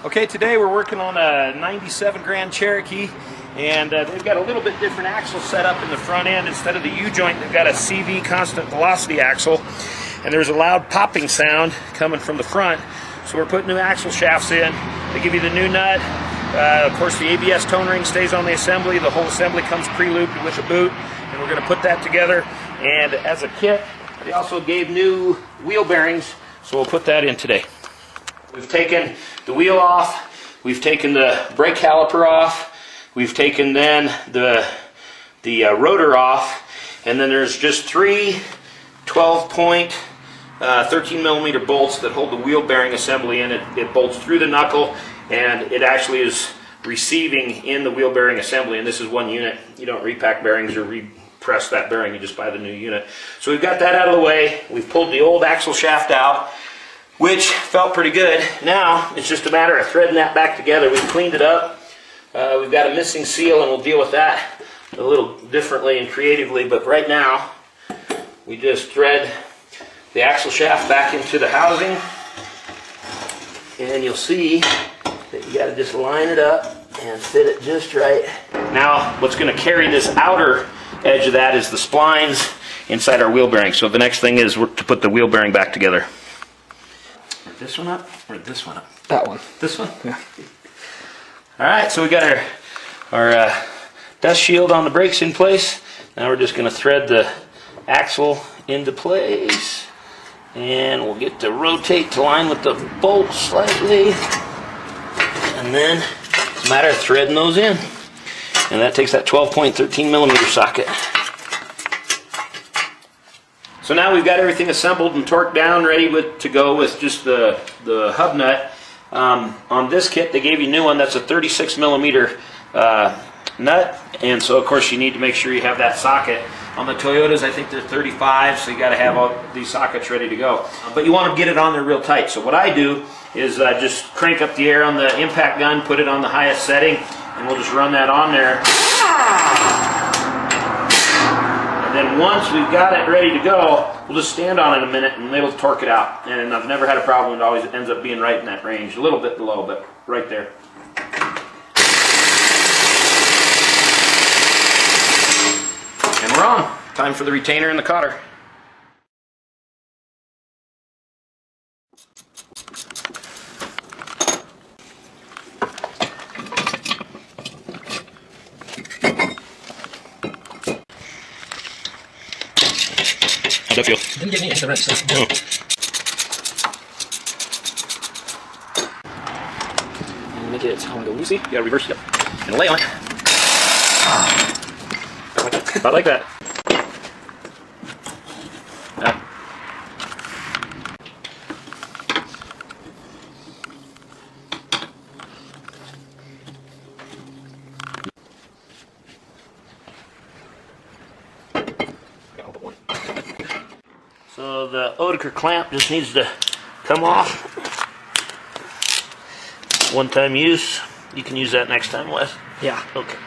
Okay, today we're working on a 97 Grand Cherokee, and they've got a little bit different axle setup in the front end. Instead of the U-joint, they've got a CV constant velocity axle, and there's a loud popping sound coming from the front. So we're putting new axle shafts in. They give you the new nut. Of course, the ABS tone ring stays on the assembly. The whole assembly comes pre-lubed with a boot, and we're going to put that together. And as a kit, they also gave new wheel bearings, so we'll put that in today. We've taken the wheel off, we've taken the brake caliper off, we've taken then the rotor off, and then there's just three 12-point 13 millimeter bolts that hold the wheel bearing assembly in. It bolts through the knuckle, and it actually is receiving in the wheel bearing assembly, and this is one unit. You don't repack bearings or repress that bearing, you just buy the new unit. So we've got that out of the way. We've pulled the old axle shaft out, which felt pretty good. Now it's just a matter of threading that back together. We've cleaned it up. We've got a missing seal, and we'll deal with that a little differently and creatively, but right now we just thread the axle shaft back into the housing, and you'll see that you got to just line it up and fit it just right. Now what's going to carry this outer edge of that is the splines inside our wheel bearing. So the next thing is to put the wheel bearing back together. This one up or this one up? That one. This one? Yeah. All right, so we got our dust shield on the brakes in place. Now we're just going to thread the axle into place, and we'll get to rotate to line with the bolt slightly, and then it's a matter of threading those in. And that takes that 12-point 13 millimeter socket. So now we've got everything assembled and torqued down, ready to go with just the hub nut. On this kit, they gave you a new one that's a 36 millimeter nut, and so of course you need to make sure you have that socket. On the Toyotas, I think they're 35, so you got to have all these sockets ready to go. But you want to get it on there real tight. So what I do is just crank up the air on the impact gun, put it on the highest setting, and we'll just run that on there. And then once we've got it ready to go, we'll just stand on it a minute and it'll torque it out. And I've never had a problem. It always ends up being right in that range. A little bit below, but right there. And we're on. Time for the retainer and the cotter. How'd that feel? Didn't get me into the wrench, so. Oh. And make it on the loosey. You gotta reverse it and lay on it. About like that. Yeah. So the Oetiker clamp just needs to come off. One-time use. You can use that next time, Wes. Yeah. Okay.